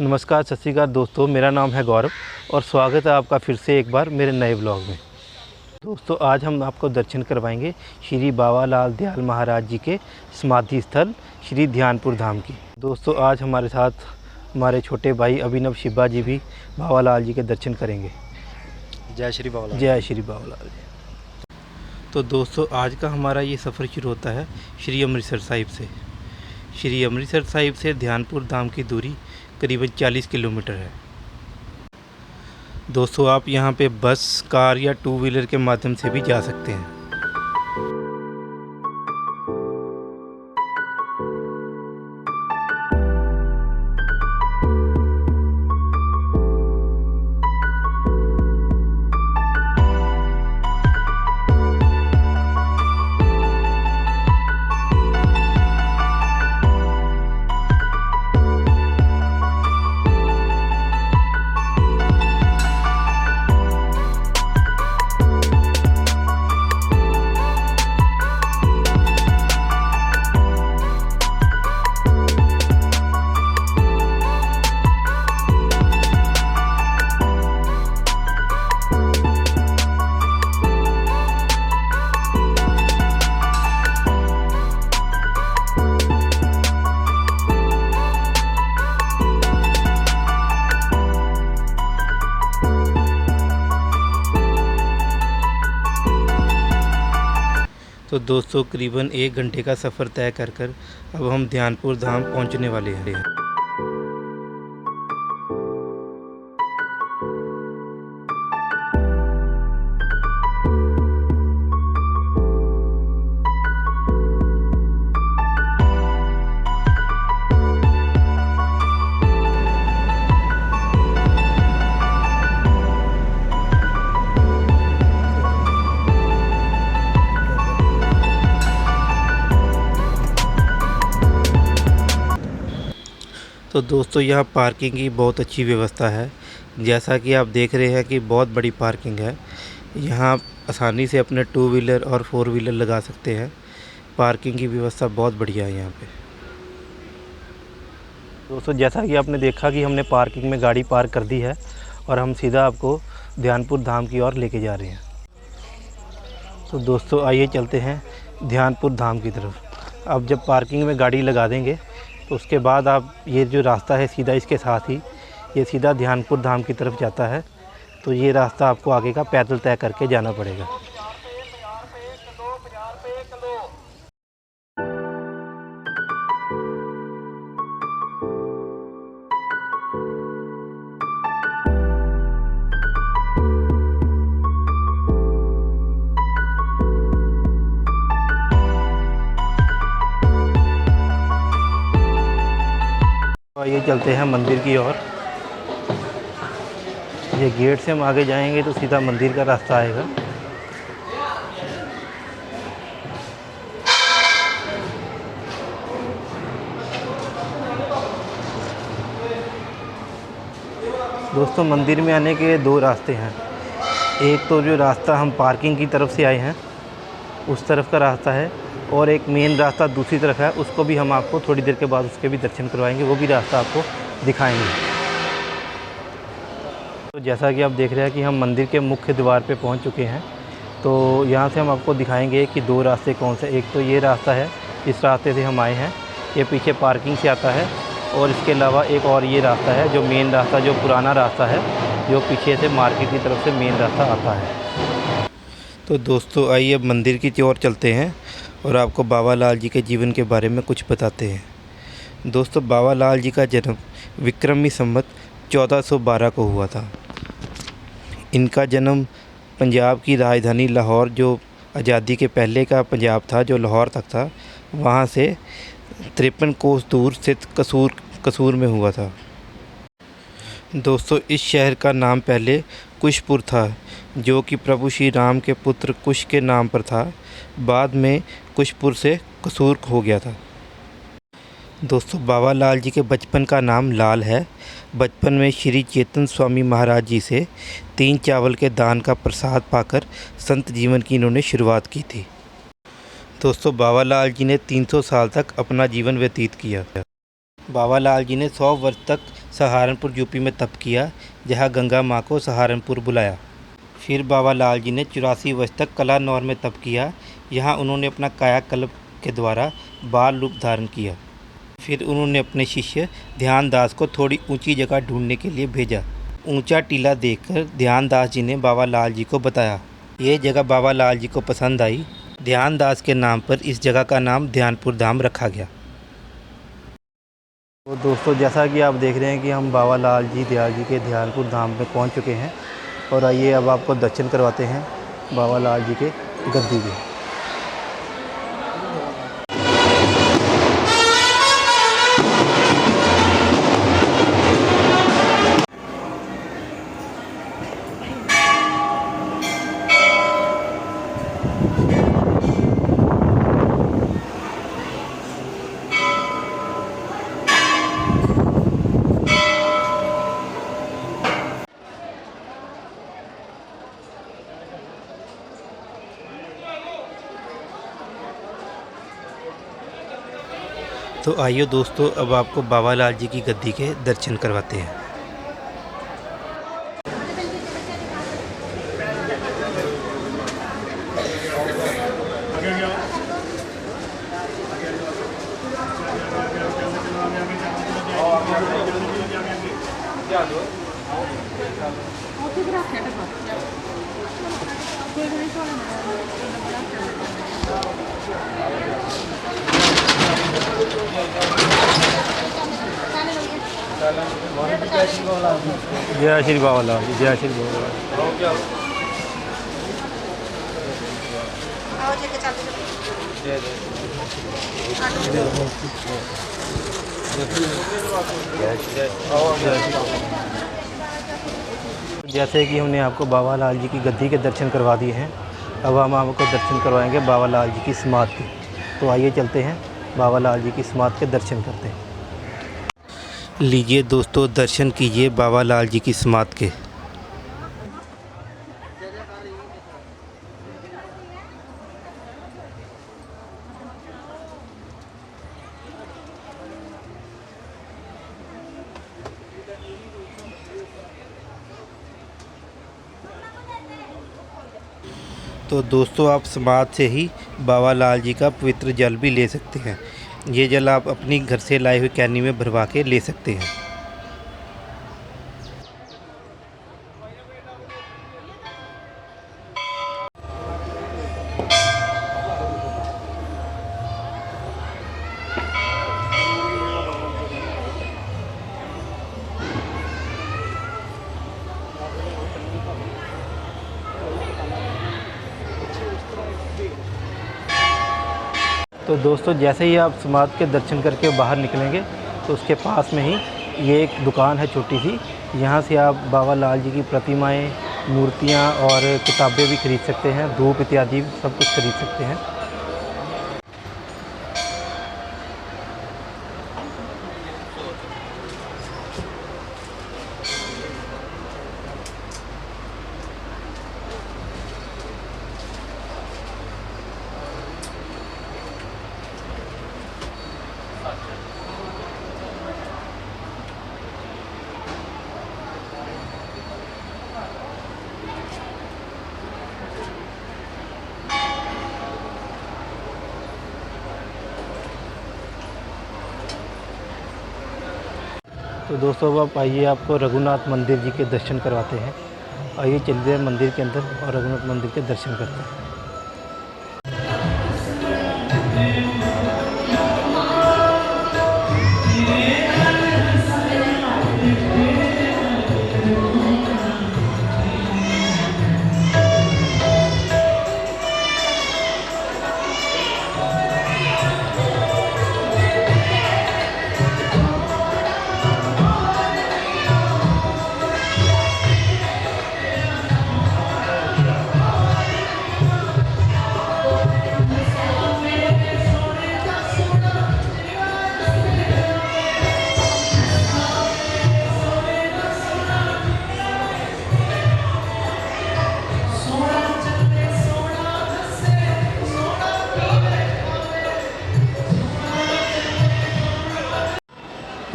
नमस्कार, सत श्री अकाल दोस्तों। मेरा नाम है गौरव और स्वागत है आपका फिर से एक बार मेरे नए ब्लॉग में। दोस्तों, आज हम आपको दर्शन करवाएंगे श्री बाबा लाल दयाल महाराज जी के समाधि स्थल श्री ध्यानपुर धाम की। दोस्तों, आज हमारे साथ हमारे छोटे भाई अभिनव शिब्बा जी भी बाबा लाल जी के दर्शन करेंगे। जय श्री बाबा लाल। जय श्री बाबा लाल जी। तो दोस्तों, आज का हमारा ये सफ़र शुरू होता है श्री अमृतसर साहिब से। श्री अमृतसर साहिब से ध्यानपुर धाम की दूरी करीबन 40 किलोमीटर है। दोस्तों, आप यहाँ पे बस, कार या टू व्हीलर के माध्यम से भी जा सकते हैं। तो दोस्तों, करीबन 1 घंटे का सफ़र तय कर अब हम ध्यानपुर धाम पहुंचने वाले हैं। तो दोस्तों, यहाँ पार्किंग की बहुत अच्छी व्यवस्था है। जैसा कि आप देख रहे हैं कि बहुत बड़ी पार्किंग है। यहाँ आप आसानी से अपने टू व्हीलर और फोर व्हीलर लगा सकते हैं। पार्किंग की व्यवस्था बहुत बढ़िया है यहाँ पे। दोस्तों, जैसा कि आपने देखा कि हमने पार्किंग में गाड़ी पार्क कर दी है और हम सीधा आपको ध्यानपुर धाम की ओर लेके जा रहे हैं। तो दोस्तों, आइए चलते हैं ध्यानपुर धाम की तरफ। अब जब पार्किंग में गाड़ी लगा देंगे तो उसके बाद आप ये जो रास्ता है सीधा इसके साथ ही ये सीधा ध्यानपुर धाम की तरफ जाता है। तो ये रास्ता आपको आगे का पैदल तय करके जाना पड़ेगा। ये चलते हैं मंदिर की ओर। ये गेट से हम आगे जाएंगे तो सीधा मंदिर का रास्ता आएगा। दोस्तों, मंदिर में आने के 2 रास्ते हैं। एक तो जो रास्ता हम पार्किंग की तरफ से आए हैं उस तरफ का रास्ता है, और एक मेन रास्ता दूसरी तरफ है। उसको भी हम आपको थोड़ी देर के बाद उसके भी दर्शन करवाएंगे, वो भी रास्ता आपको दिखाएंगे। तो जैसा कि आप देख रहे हैं कि हम मंदिर के मुख्य द्वार पे पहुंच चुके हैं। तो यहाँ से हम आपको दिखाएंगे कि 2 रास्ते कौन से। एक तो ये रास्ता है, इस रास्ते से हम आए हैं, ये पीछे पार्किंग से आता है। और इसके अलावा एक और ये रास्ता है जो मेन रास्ता, जो पुराना रास्ता है, जो पीछे से मार्केट की तरफ से मेन रास्ता आता है। तो दोस्तों, आइए अब मंदिर की ओर चलते हैं और आपको बाबा लाल जी के जीवन के बारे में कुछ बताते हैं। दोस्तों, बाबा लाल जी का जन्म विक्रमी संवत 1412 को हुआ था। इनका जन्म पंजाब की राजधानी लाहौर, जो आज़ादी के पहले का पंजाब था, जो लाहौर तक था, वहाँ से 53 कोस दूर स्थित कसूर में हुआ था। दोस्तों, इस शहर का नाम पहले कुशपुर था, जो कि प्रभु श्री राम के पुत्र कुश के नाम पर था। बाद में कुशपुर से कसूर हो गया था। दोस्तों, बाबा लाल जी के बचपन का नाम लाल है। बचपन में श्री चेतन स्वामी महाराज जी से 3 चावल के दान का प्रसाद पाकर संत जीवन की इन्होंने शुरुआत की थी। दोस्तों, बाबा लाल जी ने 300 साल तक अपना जीवन व्यतीत किया। बाबा लाल जी ने 100 वर्ष तक सहारनपुर यूपी में तप किया, जहाँ गंगा माँ को सहारनपुर बुलाया। फिर बाबा लाल जी ने 84 वर्ष तक कलानौर में तप किया। यहाँ उन्होंने अपना कायाकल्प के द्वारा बाल रूप धारण किया। फिर उन्होंने अपने शिष्य ध्यानदास को थोड़ी ऊंची जगह ढूंढने के लिए भेजा। ऊंचा टीला देखकर ध्यानदास जी ने बाबा लाल जी को बताया। ये जगह बाबा लाल जी को पसंद आई। ध्यानदास के नाम पर इस जगह का नाम ध्यानपुर धाम रखा गया। तो दोस्तों, जैसा कि आप देख रहे हैं कि हम बाबा लाल जी दयाल जी के ध्यानपुर धाम में पहुंच चुके हैं और आइए अब आपको दर्शन करवाते हैं बाबा लाल जी के गद्दी के। तो आइए दोस्तों, अब आपको बाबा लाल जी की गद्दी के दर्शन करवाते हैं। जय श्री बाबा लाल जी, जय श्री बाबा लाल जी। जैसे कि हमने आपको बाबा लाल जी की गद्दी के दर्शन करवा दिए हैं, अब हम आपको दर्शन करवाएंगे बाबा लाल जी की समाधि के। तो आइए चलते हैं, बाबा लाल जी की समाधि के दर्शन करते हैं। लीजिए दोस्तों, दर्शन कीजिए बाबा लाल जी की समाधि के। तो दोस्तों, आप समाधि से ही बाबा लाल जी का पवित्र जल भी ले सकते हैं। ये जल आप अपनी घर से लाए हुए कैनी में भरवा के ले सकते हैं। तो दोस्तों, जैसे ही आप समाधि के दर्शन करके बाहर निकलेंगे तो उसके पास में ही ये एक दुकान है छोटी सी। यहाँ से आप बाबा लाल जी की प्रतिमाएं, मूर्तियाँ और किताबें भी खरीद सकते हैं, धूप इत्यादि सब कुछ खरीद सकते हैं। तो दोस्तों, अब आप आइए, आपको रघुनाथ मंदिर जी के दर्शन करवाते हैं। आइए चलिए मंदिर के अंदर और रघुनाथ मंदिर के दर्शन करते हैं।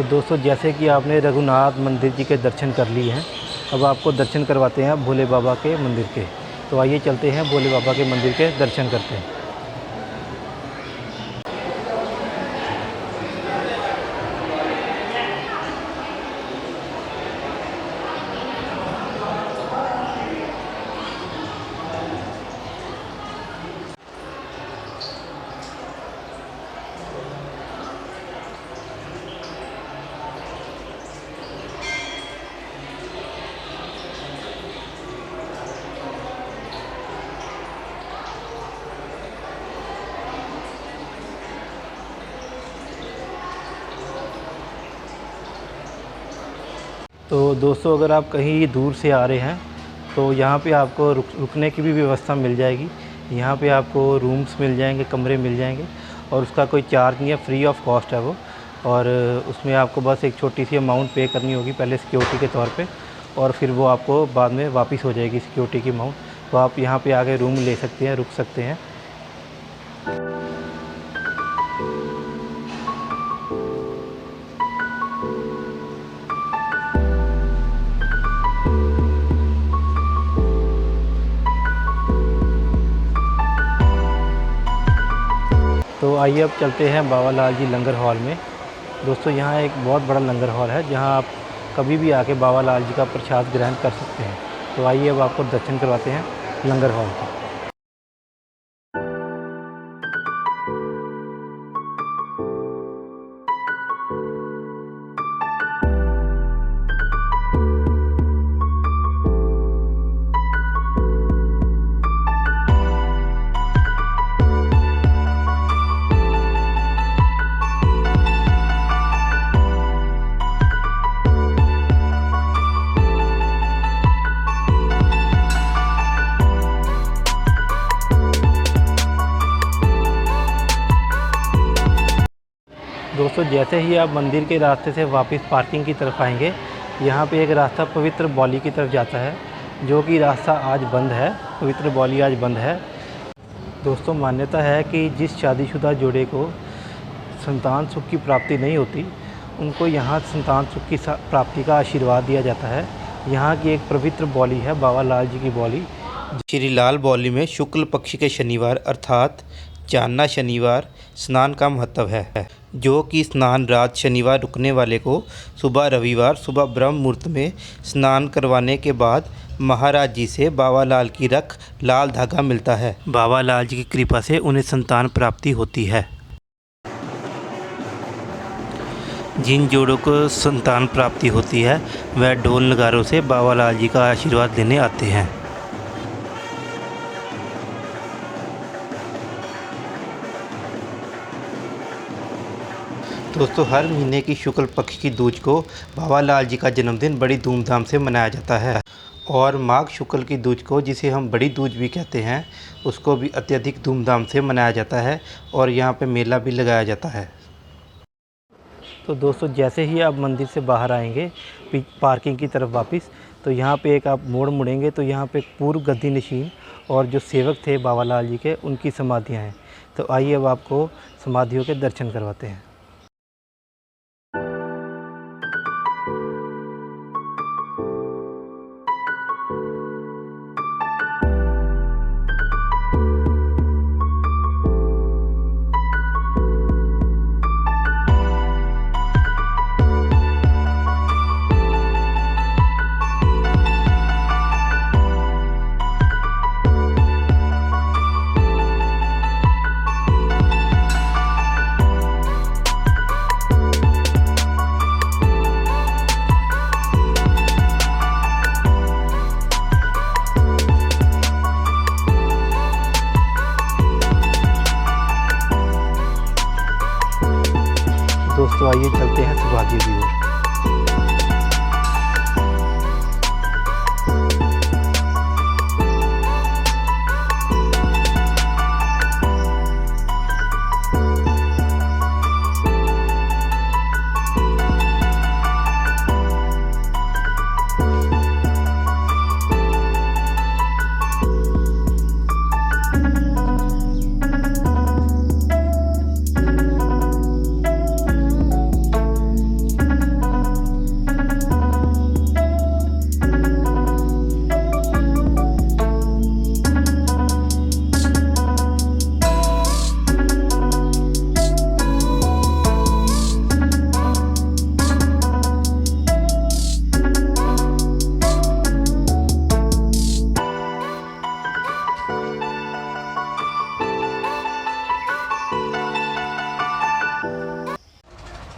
तो दोस्तों जैसे कि आपने रघुनाथ मंदिर जी के दर्शन कर लिए हैं, अब आपको दर्शन करवाते हैं भोले बाबा के मंदिर के। तो आइए चलते हैं भोले बाबा के मंदिर के दर्शन करते हैं। तो दोस्तों अगर आप कहीं दूर से आ रहे हैं तो यहाँ पे आपको रुकने की भी व्यवस्था मिल जाएगी। यहाँ पे आपको रूम्स मिल जाएंगे, कमरे मिल जाएंगे और उसका कोई चार्ज नहीं है, फ्री ऑफ कॉस्ट है वो। और उसमें आपको बस एक छोटी सी अमाउंट पे करनी होगी पहले सिक्योरिटी के तौर पे, और फिर वो आपको बाद में वापस हो जाएगी सिक्योरिटी की अमाउंट। तो आप यहाँ पे आके रूम ले सकते हैं, रुक सकते हैं। तो आइए अब चलते हैं बाबा लाल जी लंगर हॉल में। दोस्तों यहाँ एक बहुत बड़ा लंगर हॉल है जहाँ आप कभी भी आके बाबा लाल जी का प्रसाद ग्रहण कर सकते हैं। तो आइए अब आपको दर्शन करवाते हैं लंगर हॉल के। दोस्तों जैसे ही आप मंदिर के रास्ते से वापस पार्किंग की तरफ आएंगे, यहाँ पे एक रास्ता पवित्र बौली की तरफ जाता है, जो कि रास्ता आज बंद है। पवित्र बौली आज बंद है। दोस्तों मान्यता है कि जिस शादीशुदा जोड़े को संतान सुख की प्राप्ति नहीं होती, उनको यहाँ संतान सुख की प्राप्ति का आशीर्वाद दिया जाता है। यहाँ की एक पवित्र बौली है बाबा लाल जी की बौली। श्री लाल बौली में शुक्ल पक्ष के शनिवार अर्थात चांदना शनिवार स्नान का महत्व है, जो कि स्नान रात शनिवार रुकने वाले को सुबह रविवार सुबह ब्रह्म मुहूर्त में स्नान करवाने के बाद महाराज जी से बाबा लाल की रख लाल धागा मिलता है। बाबा लाल जी की कृपा से उन्हें संतान प्राप्ति होती है। जिन जोड़ों को संतान प्राप्ति होती है वह ढोल नगारों से बाबा लाल जी का आशीर्वाद लेने आते हैं। दोस्तों हर महीने की शुक्ल पक्ष की दूज को बाबा लाल जी का जन्मदिन बड़ी धूमधाम से मनाया जाता है, और माघ शुक्ल की दूज को, जिसे हम बड़ी दूज भी कहते हैं, उसको भी अत्यधिक धूमधाम से मनाया जाता है और यहाँ पे मेला भी लगाया जाता है। तो दोस्तों जैसे ही आप मंदिर से बाहर आएंगे पार्किंग की तरफ वापस, तो यहाँ पे एक आप मोड़ मुड़ेंगे तो यहाँ पे पूर्व गद्दी नशीन और जो सेवक थे बाबा लाल जी के, उनकी समाधियाँ हैं। तो आइए अब आपको समाधियों के दर्शन करवाते हैं। दोस्तों आइए चलते हैं समाधि की ओर।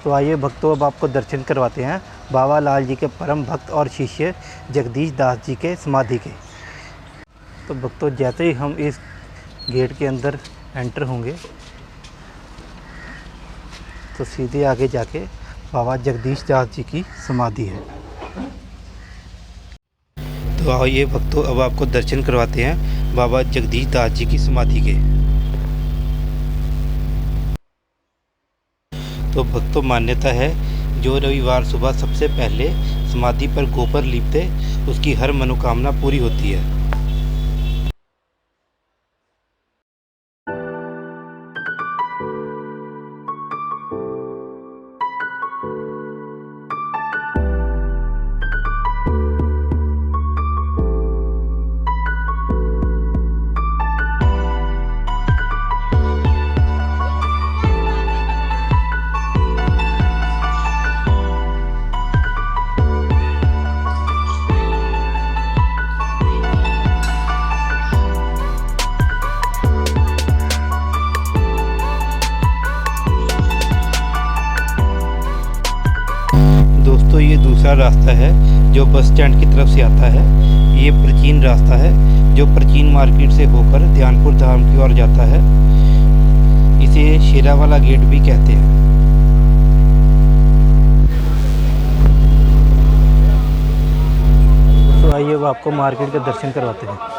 तो आइए भक्तों, अब आपको दर्शन करवाते हैं बाबा लाल जी के परम भक्त और शिष्य जगदीश दास जी के समाधि के। तो भक्तों, जैसे ही हम इस गेट के अंदर एंटर होंगे तो सीधे आगे जाके बाबा जगदीश दास जी की समाधि है। तो आइए भक्तों, अब आपको दर्शन करवाते हैं बाबा जगदीश दास जी की समाधि के। तो भक्तों, मान्यता है जो रविवार सुबह सबसे पहले समाधि पर गोबर लीपते उसकी हर मनोकामना पूरी होती है। दोस्तों, ये दूसरा रास्ता है जो बस स्टैंड की तरफ से आता है। ये प्राचीन रास्ता है जो प्राचीन मार्केट से होकर ध्यानपुर धाम की ओर जाता है। इसे शेरावाला गेट भी कहते हैं। तो आइए अब आपको मार्केट के दर्शन करवाते हैं।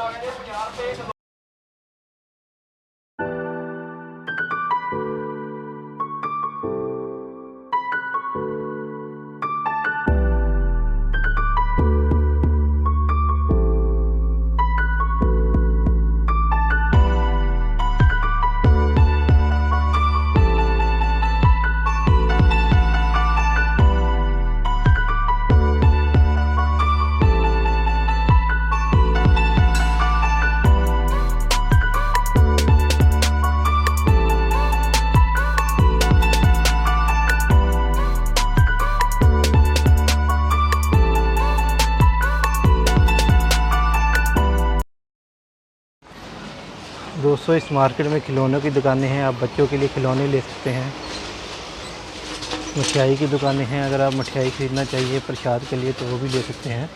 दोस्तों, इस मार्केट में खिलौनों की दुकानें हैं। आप बच्चों के लिए खिलौने ले सकते हैं। मिठाई की दुकानें हैं, अगर आप मिठाई ख़रीदना चाहिए प्रसाद के लिए तो वो भी ले सकते हैं।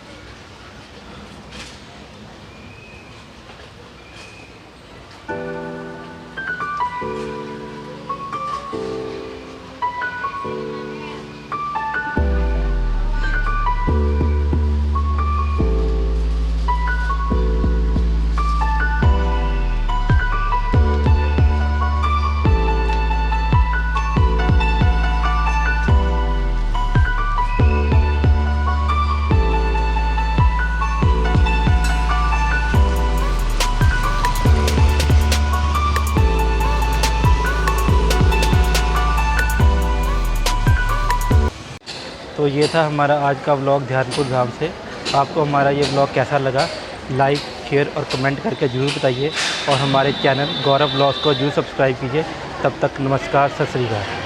तो ये था हमारा आज का व्लॉग ध्यानपुर धाम से। आपको हमारा ये व्लॉग कैसा लगा, लाइक, शेयर और कमेंट करके ज़रूर बताइए और हमारे चैनल गौरव व्लॉग्स को ज़रूर सब्सक्राइब कीजिए। तब तक नमस्कार, सत श्री अकाल।